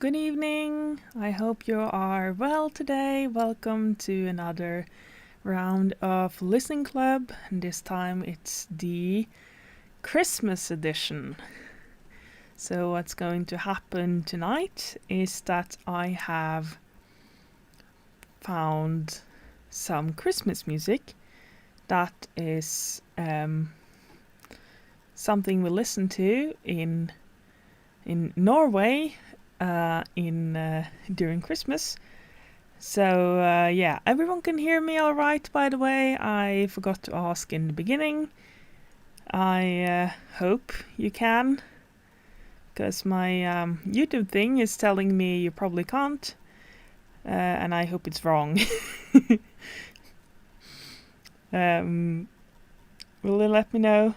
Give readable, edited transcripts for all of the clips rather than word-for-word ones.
good evening. I hope you are well today. Welcome to another round of Listening Club. And this time it's the Christmas edition. So what's going to happen tonight is that I have found some Christmas music that is something we listen to in Norway during Christmas. So yeah, everyone can hear me all right, by the way. I forgot to ask in the beginning. I hope you can, because my YouTube thing is telling me you probably can't, and I hope it's wrong. Will you let me know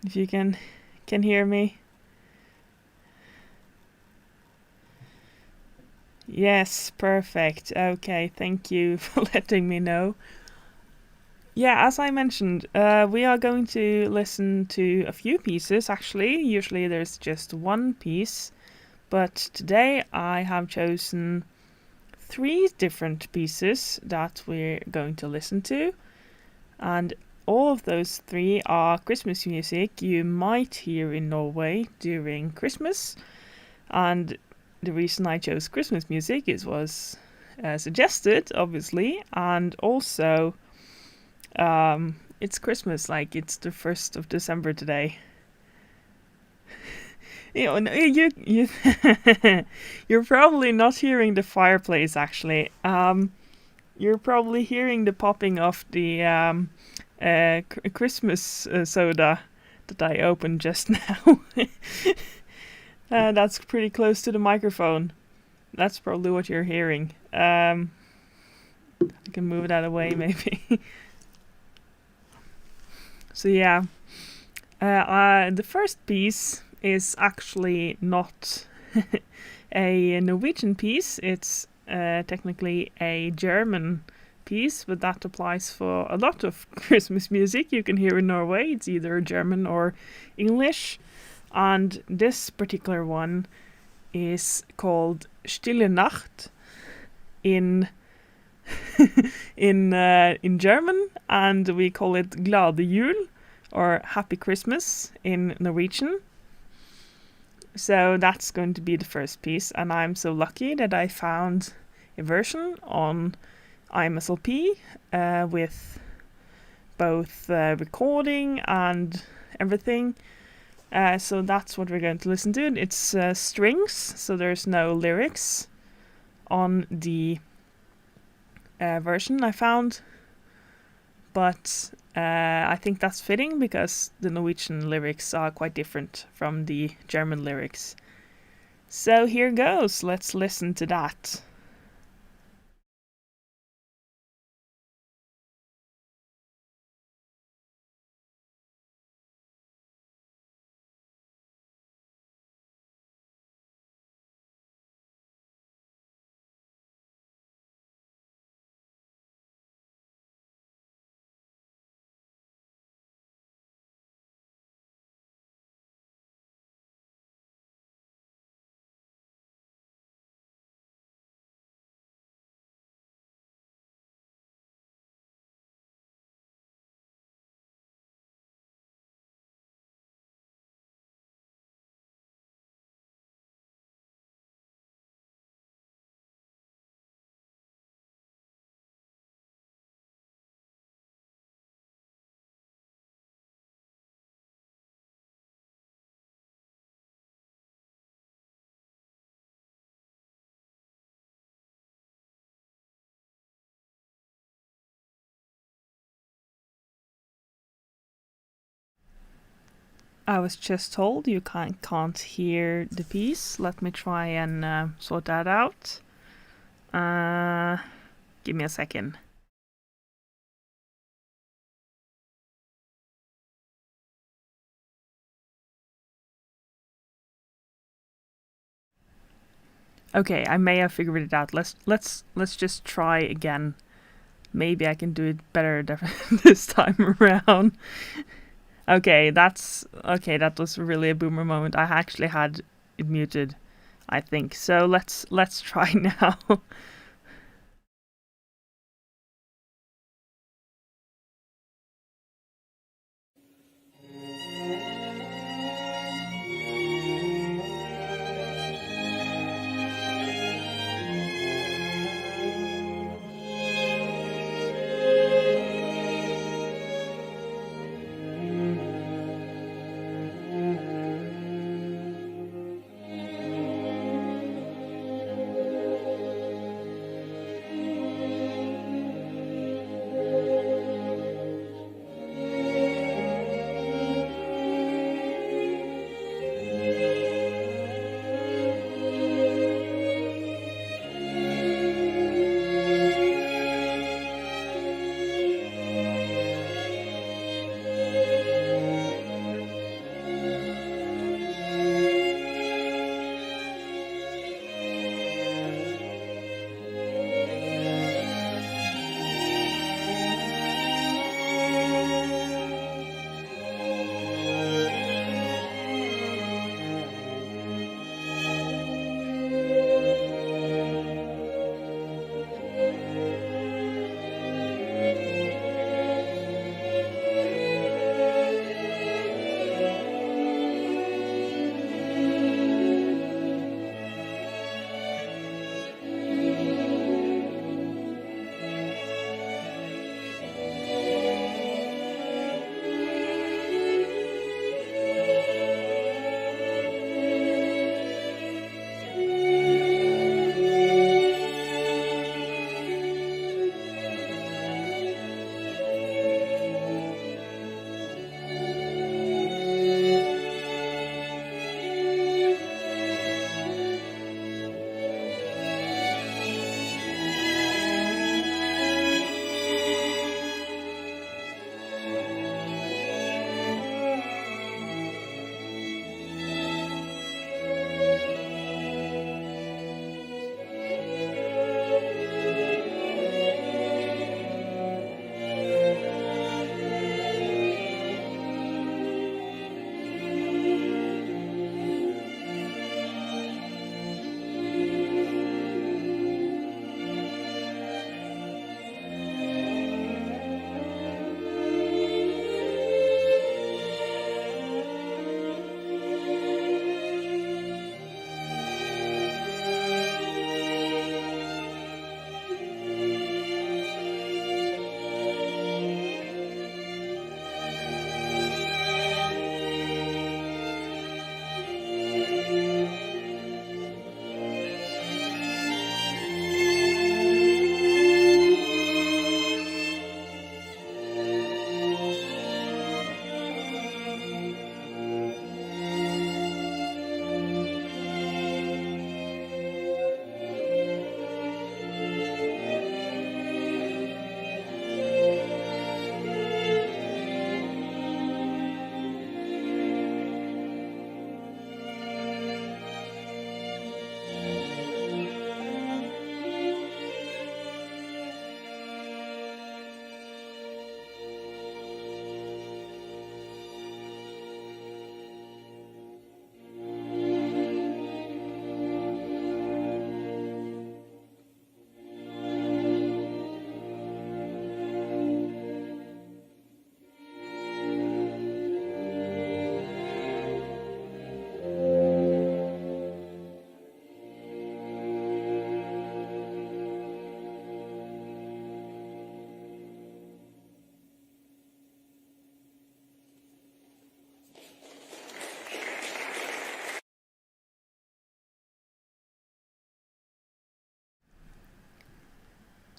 if you can hear me? Yes, perfect. Okay, thank you for letting me know. Yeah, as I mentioned, we are going to listen to a few pieces, actually. Usually there's just one piece, but today I have chosen 3 different pieces that we're going to listen to, and all of those 3 are Christmas music you might hear in Norway during Christmas. And the reason I chose Christmas music was suggested, obviously, and also it's Christmas, like it's the 1st of December today. You're probably not hearing the fireplace, actually. You're probably hearing the popping of the Christmas soda that I opened just now. That's pretty close to the microphone. That's probably what you're hearing. I can move that away, maybe. So yeah, the first piece is actually not a Norwegian piece. It's technically a German piece, but that applies for a lot of Christmas music you can hear in Norway. It's either German or English. And this particular one is called Stille Nacht in German, and we call it Glade Jul, or Happy Christmas in Norwegian. So that's going to be the first piece, and I'm so lucky that I found a version on IMSLP with both recording and everything. So that's what we're going to listen to. It's strings, so there's no lyrics on the version I found. But I think that's fitting because the Norwegian lyrics are quite different from the German lyrics. So here goes. Let's listen to that. I was just told you can't hear the piece. Let me try and sort that out. Give me a second. Okay, I may have figured it out. Let's just try again. Maybe I can do it better this time around. Okay, that was really a boomer moment. I actually had it muted, I think. So let's try now.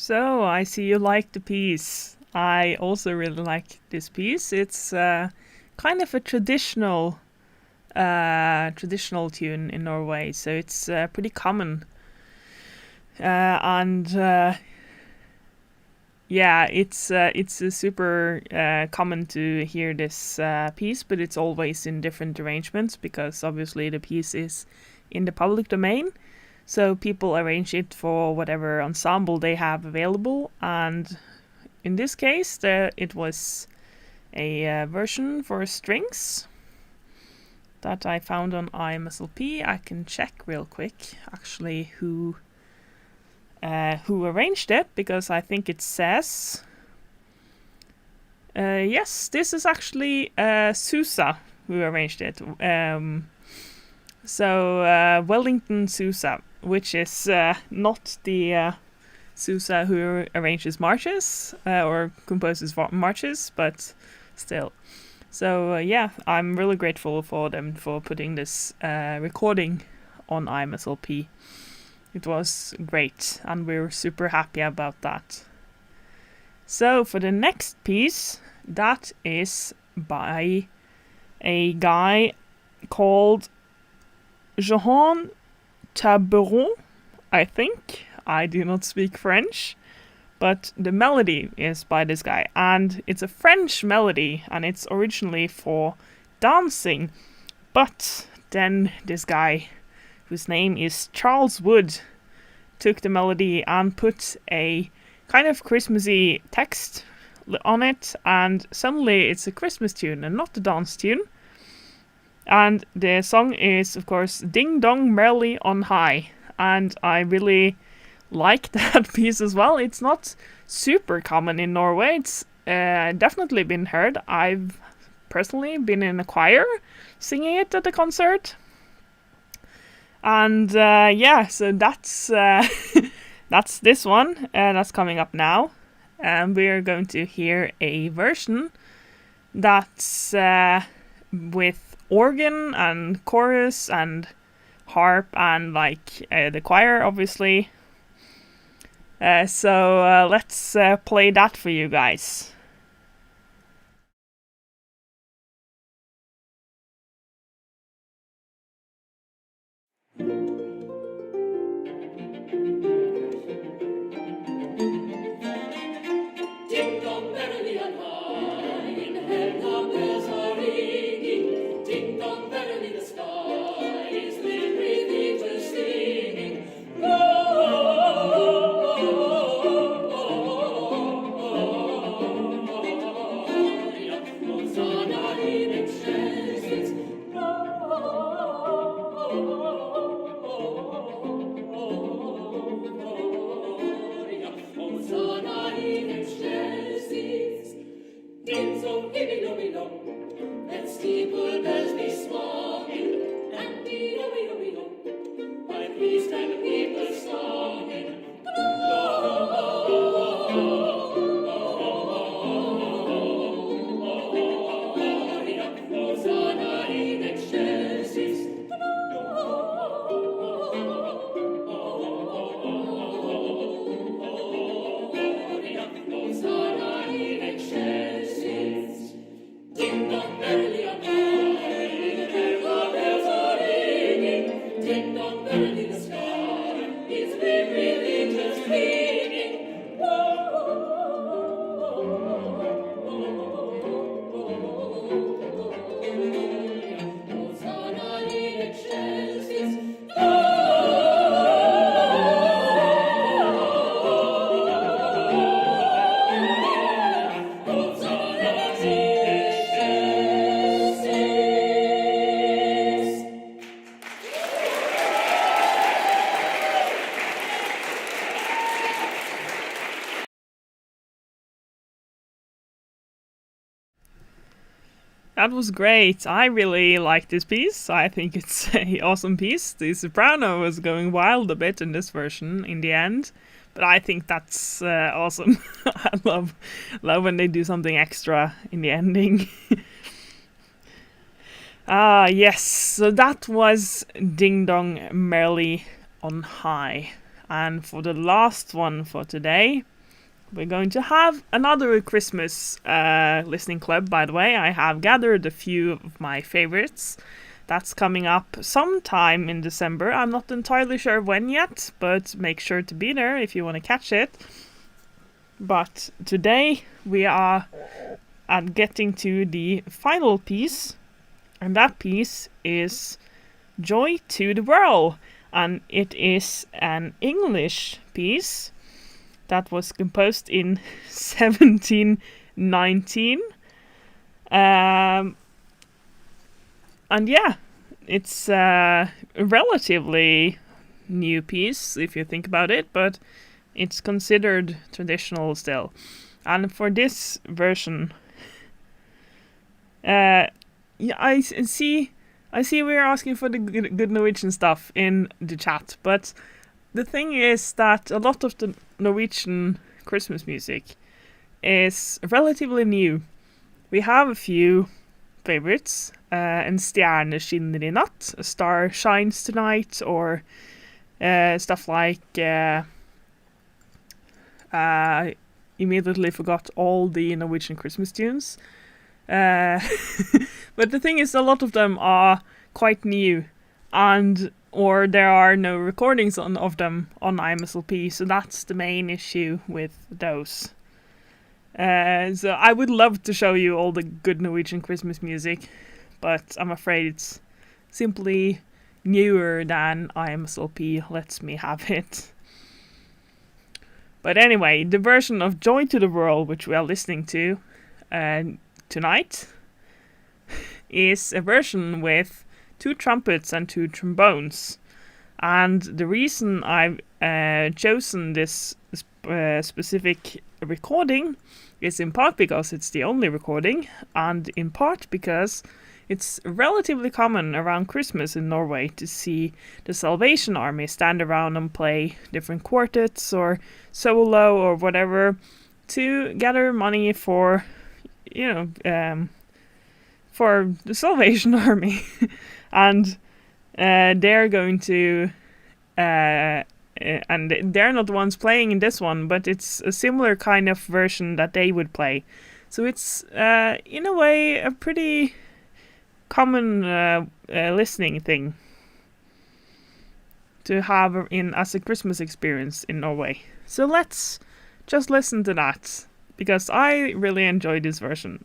So I see you like the piece. I also really like this piece. It's kind of a traditional tune in Norway, so it's pretty common. And yeah, it's super common to hear this piece, but it's always in different arrangements because obviously the piece is in the public domain. So people arrange it for whatever ensemble they have available, and in this case, it was a version for strings that I found on IMSLP. I can check real quick actually who arranged it, because I think it says yes, this is actually Sousa who arranged it. So Wellington Sousa, which is not the Sousa who arranges marches or composes marches, but still. So yeah, I'm really grateful for them for putting this recording on IMSLP. It was great, and we're super happy about that. So for the next piece, that is by a guy called Jean Taberon, I think. I do not speak French, but the melody is by this guy, and it's a French melody, and it's originally for dancing. But then this guy, whose name is Charles Wood, took the melody and put a kind of Christmassy text on it, and suddenly it's a Christmas tune and not a dance tune. And the song is, of course, Ding Dong Merrily on High, and I really like that piece as well. It's not super common in Norway. It's definitely been heard. I've personally been in a choir singing it at a concert. And yeah, so that's that's this one that's coming up now. And we're going to hear a version that's with organ and chorus and harp and like the choir, obviously. So let's play that for you guys. That was great. I really like this piece. I think it's an awesome piece. The soprano was going wild a bit in this version in the end, but I think that's awesome. I love when they do something extra in the ending. Yes. So that was Ding Dong Merrily on High. And for the last one for today, we're going to have another Christmas listening club, by the way. I have gathered a few of my favorites. That's coming up sometime in December. I'm not entirely sure when yet, but make sure to be there if you want to catch it. But today we are getting to the final piece, and that piece is Joy to the World, and it is an English piece that was composed in 1719, And yeah, it's a relatively new piece if you think about it, but it's considered traditional still. And for this version, yeah, I see we're asking for the good Norwegian stuff in the chat, but the thing is that a lot of the Norwegian Christmas music is relatively new. We have a few favorites. En stjerne skinner i natt, A Star Shines Tonight, or stuff like immediately forgot all the Norwegian Christmas tunes. But the thing is, a lot of them are quite new, or there are no recordings of them on IMSLP, so that's the main issue with those. So I would love to show you all the good Norwegian Christmas music, but I'm afraid it's simply newer than IMSLP lets me have it. But anyway, the version of Joy to the World, which we are listening to tonight, is a version with 2 trumpets and 2 trombones. And the reason I've chosen this specific recording is in part because it's the only recording, and in part because it's relatively common around Christmas in Norway to see the Salvation Army stand around and play different quartets or solo or whatever to gather money for, for the Salvation Army. And they're going to... and they're not the ones playing in this one, but it's a similar kind of version that they would play. So it's, in a way, a pretty common listening thing to have as a Christmas experience in Norway. So let's just listen to that, because I really enjoy this version.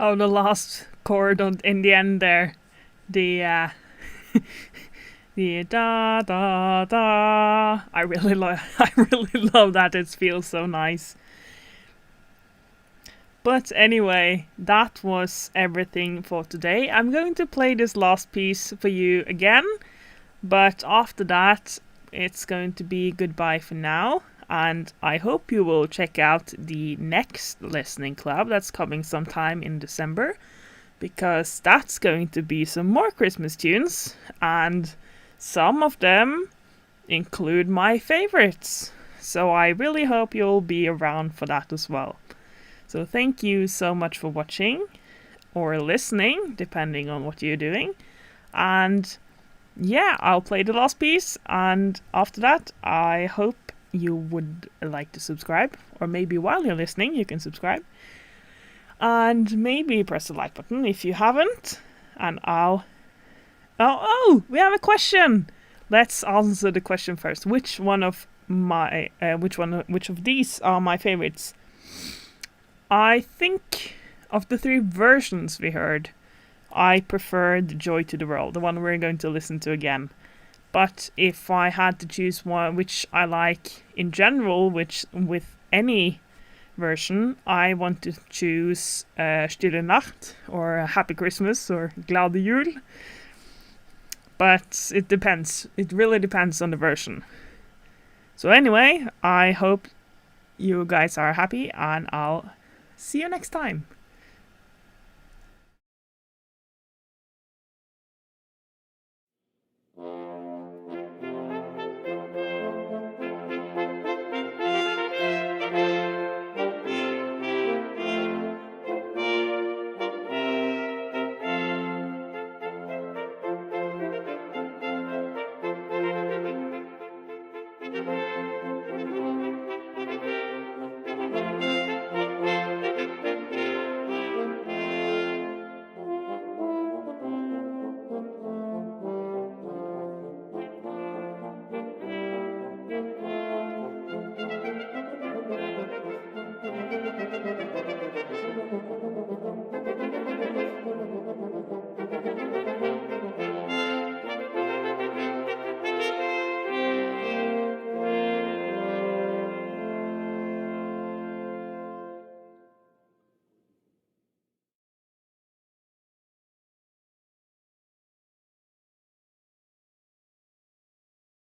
Oh, the last chord in the end there. The the da da da. I really love that. It feels so nice. But anyway, that was everything for today. I'm going to play this last piece for you again, but after that, it's going to be goodbye for now. And I hope you will check out the next listening club that's coming sometime in December, because that's going to be some more Christmas tunes, and some of them include my favorites. So I really hope you'll be around for that as well. So thank you so much for watching or listening, depending on what you're doing. And yeah, I'll play the last piece, and after that, I hope you would like to subscribe, or maybe while you're listening you can subscribe, and maybe press the like button if you haven't. And we have a question. Let's answer the question first. Which of these are my favorites? I think of the 3 versions we heard, I prefer the Joy to the World, the one we're going to listen to again. But if I had to choose one which I like in general, with any version, I want to choose Stille Nacht, or Happy Christmas, or Glade Jul. but it depends. It really depends on the version. So anyway, I hope you guys are happy, and I'll see you next time.